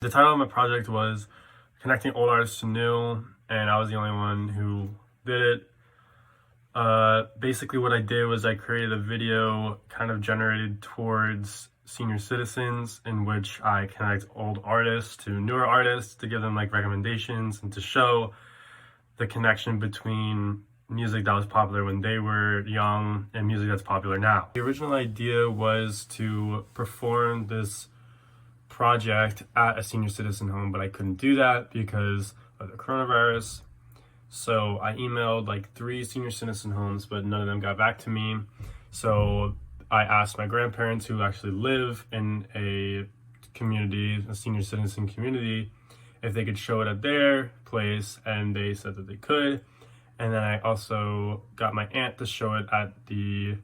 The title of my project was Connecting Old Artists to New, and I was the only one who did it. Basically what I did was I created a video kind of generated towards senior citizens in which I connect old artists to newer artists to give them like recommendations and to show the connection between music that was popular when they were young and music that's popular now. The original idea was to perform this project at a senior citizen home, but I couldn't do that because of the coronavirus. So I emailed like 3 senior citizen homes, but none of them got back to me. So I asked my grandparents, who actually live in a community, a senior citizen community, if they could show it at their place, and they said that they could. And then I also got my aunt to show it at the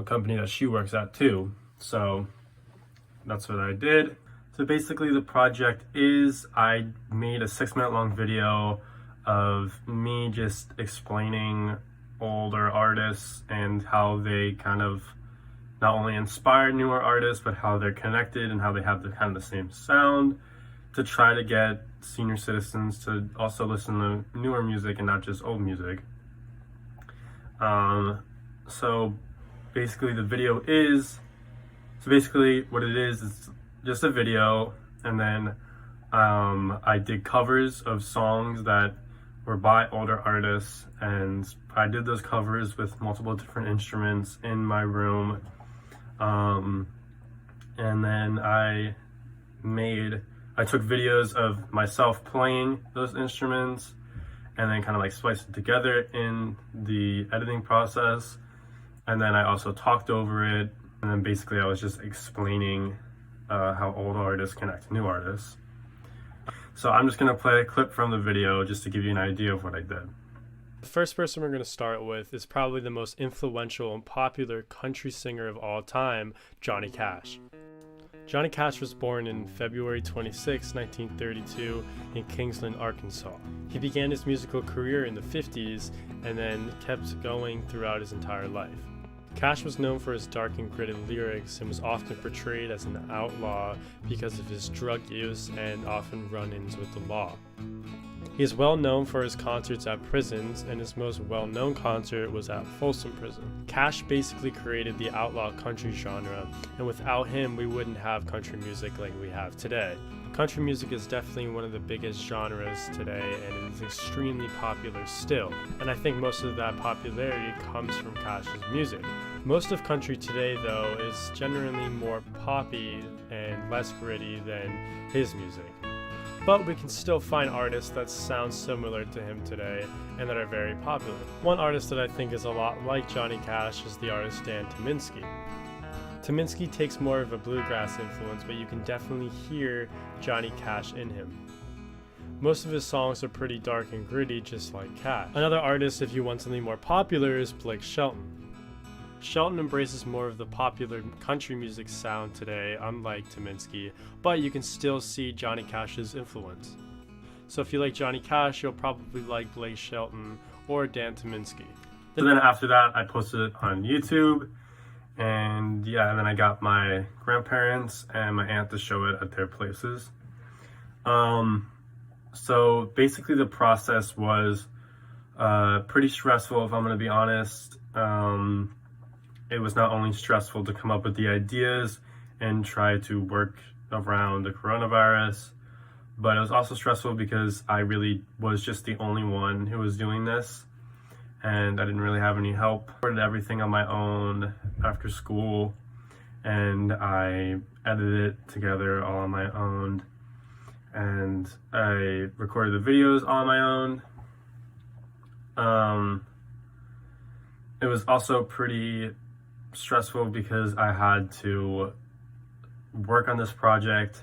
company that she works at too. So that's what I did. So basically the project is I made a 6-minute long video of me just explaining older artists and how they kind of not only inspire newer artists, but how they're connected and how they have the kind of the same sound, to try to get senior citizens to also listen to newer music and not just old music. So basically what it is just a video, and then I did covers of songs that were by older artists, and I did those covers with multiple different instruments in my room. And then I took videos of myself playing those instruments and then kind of like spliced it together in the editing process. And then I also talked over it. And then basically I was just explaining how old artists connect to new artists. So I'm just gonna play a clip from the video just to give you an idea of what I did. The first person we're going to start with is probably the most influential and popular country singer of all time, Johnny Cash. Johnny Cash was born in February 26, 1932 in Kingsland, Arkansas. He began his musical career in the 50s and then kept going throughout his entire life. Cash was known for his dark and gritted lyrics and was often portrayed as an outlaw because of his drug use and often run-ins with the law. He is well known for his concerts at prisons, and his most well-known concert was at Folsom Prison. Cash basically created the outlaw country genre, and without him we wouldn't have country music like we have today. Country music is definitely one of the biggest genres today, and it is extremely popular still. And I think most of that popularity comes from Cash's music. Most of country today, though, is generally more poppy and less gritty than his music. But we can still find artists that sound similar to him today and that are very popular. One artist that I think is a lot like Johnny Cash is the artist Dan Tyminski. Tyminski takes more of a bluegrass influence, but you can definitely hear Johnny Cash in him. Most of his songs are pretty dark and gritty, just like Cash. Another artist, if you want something more popular, is Blake Shelton. Shelton embraces more of the popular country music sound today, unlike Tyminski, but you can still see Johnny Cash's influence. So if you like Johnny Cash, you'll probably like Blake Shelton or Dan Tyminski. So then after that, I posted it on YouTube, and then I got my grandparents and my aunt to show it at their places. So basically the process was pretty stressful, if I'm going to be honest. It was not only stressful to come up with the ideas and try to work around the coronavirus, but it was also stressful because I really was just the only one who was doing this, and I didn't really have any help. I did everything on my own after school, and I edited it together all on my own, and I recorded the videos all on my own. It was also pretty stressful because I had to work on this project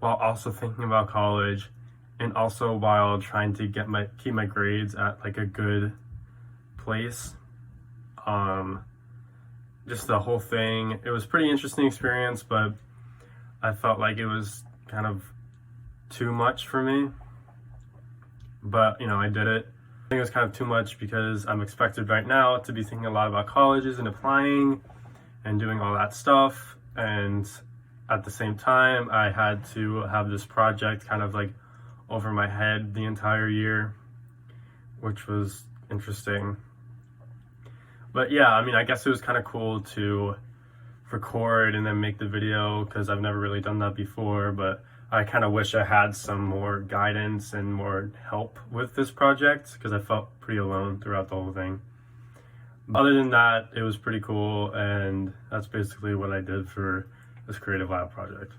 while also thinking about college, and also while trying to keep my grades at like a good place. Just the whole thing, it was a pretty interesting experience, but I felt like it was kind of too much for me, but I did it. I think it was kind of too much because I'm expected right now to be thinking a lot about colleges and applying and doing all that stuff, and at the same time, I had to have this project kind of like over my head the entire year, which was interesting. But yeah, I mean, I guess it was kind of cool to record and then make the video because I've never really done that before, but I kind of wish I had some more guidance and more help with this project because I felt pretty alone throughout the whole thing. Other than that, it was pretty cool, and that's basically what I did for this Creative Lab project.